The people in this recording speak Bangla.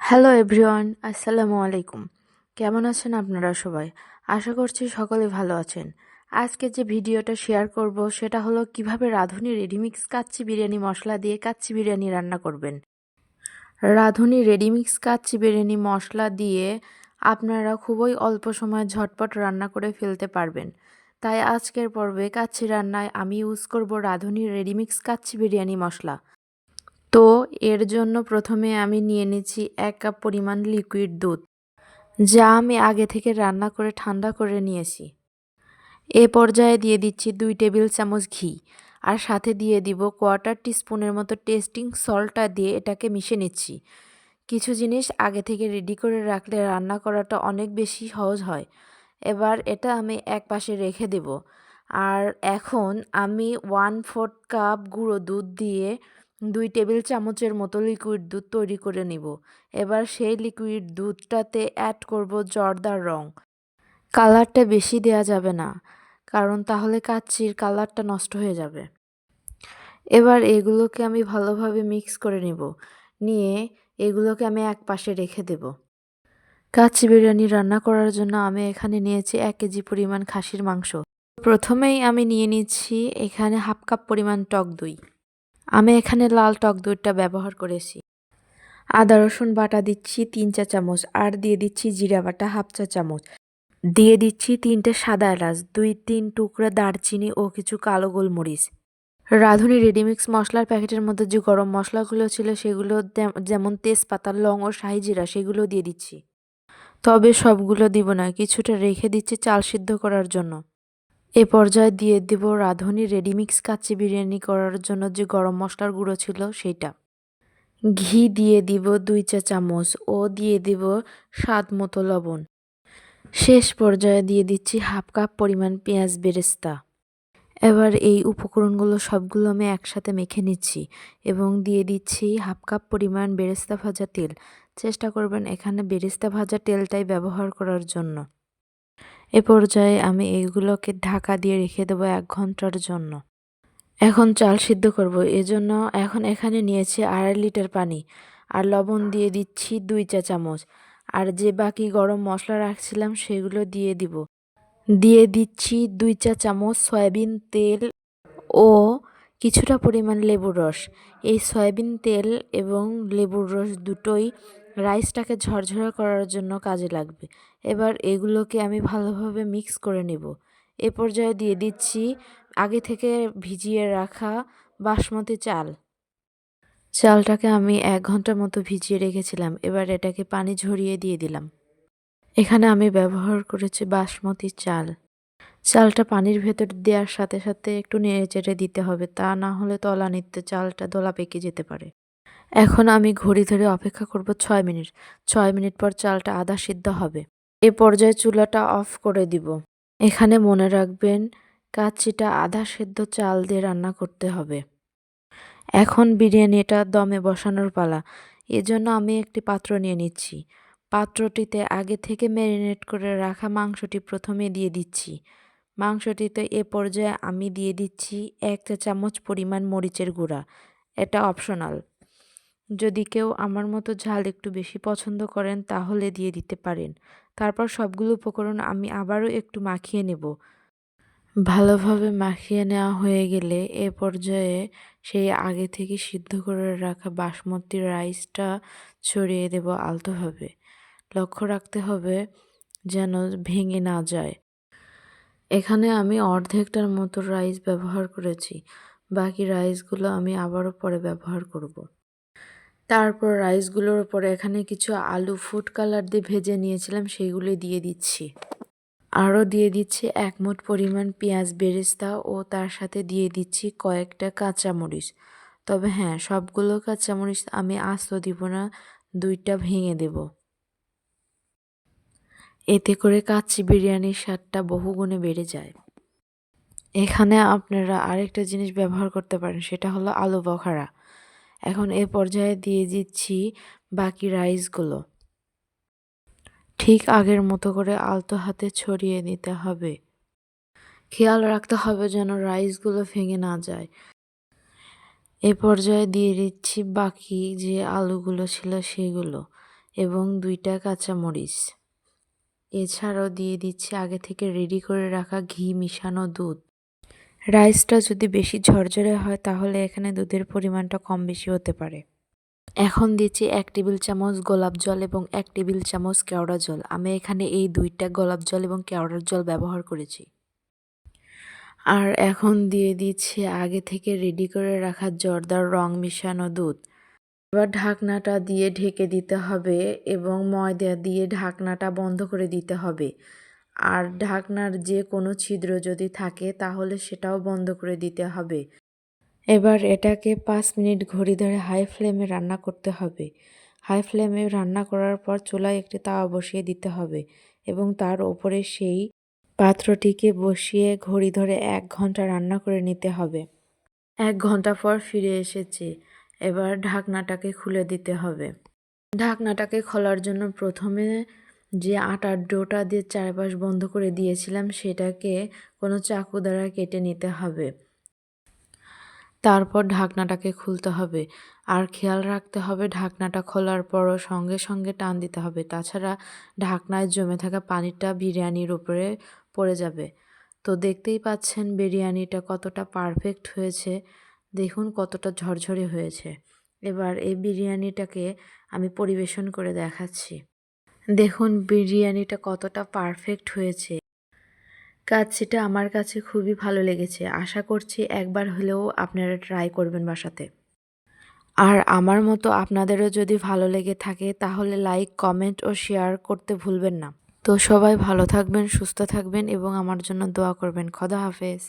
হ্যালো এভরিওয়ান, আসসালামু আলাইকুম। কেমন আছেন আপনারা সবাই? আশা করছি সকলে ভালো আছেন। আজকে যে ভিডিওটা শেয়ার করব সেটা হলো কিভাবে রাঁধুনি রেডিমিক্স কাচ্চি বিরিয়ানি মশলা দিয়ে কাচ্চি বিরিয়ানি রান্না করবেন। রাঁধুনি রেডিমিক্স কাচ্চি বিরিয়ানি মশলা দিয়ে আপনারা খুবই অল্প সময়ে ঝটপট রান্না করে ফেলতে পারবেন। তাই আজকের পর্বে কাচ্চি রান্নায় আমি ইউজ করব রাঁধুনি রেডিমিক্স কাচ্চি বিরিয়ানি মশলা। তো এর জন্য প্রথমে আমি নিয়ে নিচ্ছি 1 কাপ পরিমাণ লিকুইড দুধ, যা আমি আগে থেকে রান্না করে ঠান্ডা করে নিয়েছি। এ পর্যায়ে দিয়ে দিচ্ছি 2 টেবিল চামচ ঘি, আর সাথে দিয়ে দিব 1/4 টিস্পুনের মতো টেস্টিং সল্টটা দিয়ে এটাকে মিশিয়ে নিচ্ছি। কিছু জিনিস আগে থেকে রেডি করে রাখলে রান্না করাটা অনেক বেশি সহজ হয়। এবার এটা আমি এক পাশে রেখে দেব। আর এখন আমি 1/4 কাপ গুঁড়ো দুধ দিয়ে 2 টেবিল চামচের মতো লিকুইড দুধ তৈরি করে নিব। এবার সেই লিকুইড দুধটাতে অ্যাড করব জর্দার রং। কালারটা বেশি দেয়া যাবে না, কারণ তাহলে কাচ্চির কালারটা নষ্ট হয়ে যাবে। এবার এগুলোকে আমি ভালোভাবে মিক্স করে নিব। নিয়ে এগুলোকে আমি এক পাশে রেখে দেব। কাচ্চি বিরিয়ানি রান্না করার জন্য আমি এখানে নিয়েছি 1 কেজি পরিমাণ খাসির মাংস। প্রথমেই আমি নিয়ে নিচ্ছি এখানে 1/2 কাপ পরিমাণ টক দই। আমি এখানে লাল টক দইটা ব্যবহার করেছি। আদা রসুন বাটা দিচ্ছি 3 চা চামচ, আর দিয়ে দিচ্ছি জিরা বাটা 1/2 চা চামচ। দিয়ে দিচ্ছি 3টে সাদা এলাচ, 2-3 টুকরা দারচিনি ও কিছু কালো গোলমরিচ। রাঁধুনি রেডিমিক্স মশলার প্যাকেটের মধ্যে যে গরম মশলাগুলো ছিল সেগুলো যেমন তেজপাতা, লং ও শাহি জিরা সেগুলো দিয়ে দিচ্ছি। তবে সবগুলো দিব না, কিছুটা রেখে দিচ্ছি চাল সিদ্ধ করার জন্য। এ পর্যায়ে দিয়ে দিব রাঁধুনি রেডিমিক্স কাচ্চি বিরিয়ানি করার জন্য যে গরম মশলার গুঁড়ো ছিল সেইটা। ঘি দিয়ে দিব 2 চা চামচ ও দিয়ে দিব স্বাদ মতো লবণ। শেষ পর্যায়ে দিয়ে দিচ্ছি 1/2 কাপ পরিমাণ পেঁয়াজ বেরেস্তা। এবার এই উপকরণগুলো সবগুলো আমি একসাথে মেখে নিচ্ছি এবং দিয়ে দিচ্ছি 1/2 কাপ পরিমাণ বেরেস্তা ভাজা তেল। চেষ্টা করবেন এখানে বেরেস্তা ভাজা তেলটাই ব্যবহার করার জন্য। এ পর্যায়ে আমি এইগুলোকে ঢাকা দিয়ে রেখে দেবো 1 ঘন্টার জন্য। এখন চাল সিদ্ধ করব, এজন্য এখন এখানে নিয়েছি 2.5 লিটার পানি, আর লবণ দিয়ে দিচ্ছি 2 চা চামচ। আর যে বাকি গরম মশলা রাখছিলাম সেগুলো দিয়ে দিব। দিয়ে দিচ্ছি 2 চা চামচ সয়াবিন তেল ও কিছুটা পরিমাণ লেবুর রস। এই সয়াবিন তেল এবং লেবুর রস দুটোই রাইসটাকে ঝরঝরা করার জন্য কাজে লাগবে। এবার এগুলোকে আমি ভালোভাবে মিক্স করে নেব। এ পর্যায়ে দিয়ে দিচ্ছি আগে থেকে ভিজিয়ে রাখা বাসমতি চাল। চালটাকে আমি 1 ঘন্টার মতো ভিজিয়ে রেখেছিলাম। এবার এটাকে পানি ঝরিয়ে দিয়ে দিলাম। এখানে আমি ব্যবহার করেছি বাসমতি চাল। চালটা পানির ভেতর দেওয়ার সাথে সাথে একটু নেড়েচেড়ে দিতে হবে, তা না হলে তলানিতে চালটা দলা পেকে যেতে পারে। এখন আমি ঘড়ি ধরে অপেক্ষা করব 6 মিনিট। 6 মিনিট পর চালটা আধা সিদ্ধ হবে। এ পর্যায়ে চুলাটা অফ করে দিব। এখানে মনে রাখবেন কাচ্চিটা আধা সেদ্ধ চাল দিয়ে রান্না করতে হবে। এখন বিরিয়ানিটা দমে বসানোর পালা। এজন্য আমি একটি পাত্র নিয়ে নিচ্ছি। পাত্রটিতে আগে থেকে ম্যারিনেট করে রাখা মাংসটি প্রথমে দিয়ে দিচ্ছি। মাংসটিতে এ পর্যায়ে আমি দিয়ে দিচ্ছি 1 চা চামচ পরিমাণ মরিচের গুঁড়া। এটা অপশনাল। যদি কেউ আমার মতো ঝাল একটু বেশি পছন্দ করেন তাহলে দিয়ে দিতে পারেন। তারপর সবগুলো উপকরণ আমি আবারও একটু মাখিয়ে নেব। ভালোভাবে মাখিয়ে নেওয়া হয়ে গেলে এ পর্যায়ে সেই আগে থেকে সিদ্ধ করে রাখা বাসমতি রাইসটা ছড়িয়ে দেব আলতোভাবে। লক্ষ্য রাখতে হবে যেন ভেঙে না যায়। এখানে আমি অর্ধেকটার মতো রাইস ব্যবহার করেছি। বাকি রাইসগুলো আমি আবারও পরে ব্যবহার করব। তারপর রাইসগুলোর উপরে এখানে কিছু আলু ফুড কালার দিয়ে ভেজে নিয়েছিলাম সেইগুলো দিয়ে দিচ্ছি। আরও দিয়ে দিচ্ছি 1 মুঠ পরিমাণ পেঁয়াজ বেরেস্তা ও তার সাথে দিয়ে দিচ্ছি কয়েকটা কাঁচামরিচ। তবে হ্যাঁ, সবগুলো কাঁচামরিচ আমি আস্ত দিব না, 2টা ভেঙে দেব। এতে করে কাচ্চি বিরিয়ানির স্বাদটা বহুগুণে বেড়ে যায়। এখানে আপনারা আরেকটা জিনিস ব্যবহার করতে পারেন, সেটা হলো আলু বখরা। এখন এ পর্যায়ে দিয়ে দিচ্ছি বাকি রাইসগুলো। ঠিক আগের মতো করে আলতো হাতে ছড়িয়ে দিতে হবে। খেয়াল রাখতে হবে যেন রাইসগুলো ভেঙে না যায়। এ পর্যায়ে দিয়ে দিচ্ছি বাকি যে আলুগুলো ছিল সেগুলো। এবং 2টা কাঁচামরিচ। এছাড়াও দিয়ে দিচ্ছি আগে থেকে রেডি করে রাখা ঘি মিশানো দুধ। রাইসটা যদি বেশি ঝরঝরে হয় তাহলে এখানে দুধের পরিমাণটা কম বেশি হতে পারে। এখন দিচ্ছি 1 টেবিল চামচ গোলাপ জল এবং 1 টেবিল চামচ কেওড়া জল। আমি এখানে এই 2টা গোলাপ জল এবং কেওড়ার জল ব্যবহার করেছি। আর এখন দিয়ে দিচ্ছি আগে থেকে রেডি করে রাখা জর্দার রং মিশানো দুধ। এবার ঢাকনাটা দিয়ে ঢেকে দিতে হবে এবং ময়দা দিয়ে ঢাকনাটা বন্ধ করে দিতে হবে। আর ঢাকনার যে কোনো ছিদ্র যদি থাকে তাহলে সেটাও বন্ধ করে দিতে হবে। এবার এটাকে 5 মিনিট ঘড়ি ধরে হাই ফ্লেমে রান্না করতে হবে। হাই ফ্লেমে রান্না করার পর চুলায় একটি তাওয়া বসিয়ে দিতে হবে এবং তার ওপরে সেই পাত্রটিকে বসিয়ে ঘড়ি ধরে 1 ঘন্টা রান্না করে নিতে হবে। 1 ঘন্টা পর ফিরে এসেছি। এবার ঢাকনাটাকে খুলে দিতে হবে। ঢাকনাটাকে খোলার জন্য প্রথমে যে আটার ডোটা দিয়ে চারপাশ বন্ধ করে দিয়েছিলাম সেটাকে কোনো চাকু দ্বারা কেটে নিতে হবে। তারপর ঢাকনাটাকে খুলতে হবে। আর খেয়াল রাখতে হবে ঢাকনাটা খোলার পরও সঙ্গে সঙ্গে টান দিতে হবে, তাছাড়া ঢাকনায় জমে থাকা পানিটা বিরিয়ানির উপরে পড়ে যাবে। তো দেখতেই পাচ্ছেন বিরিয়ানিটা কতটা পারফেক্ট হয়েছে, দেখুন কতটা ঝরঝরে হয়েছে। এবার এই বিরিয়ানিটাকে আমি পরিবেশন করে দেখাচ্ছি। দেখুন বিরিয়ানিটা কতটা পারফেক্ট হয়েছে। কাচ্চিটা আমার কাছে খুবই ভালো লেগেছে। আশা করছি একবার হলেও আপনারা ট্রাই করবেন বাসাতে। আর আমার মতো আপনাদেরও যদি ভালো লেগে থাকে তাহলে লাইক, কমেন্ট ও শেয়ার করতে ভুলবেন না। তো সবাই ভালো থাকবেন, সুস্থ থাকবেন এবং আমার জন্য দোয়া করবেন। খোদা হাফেজ।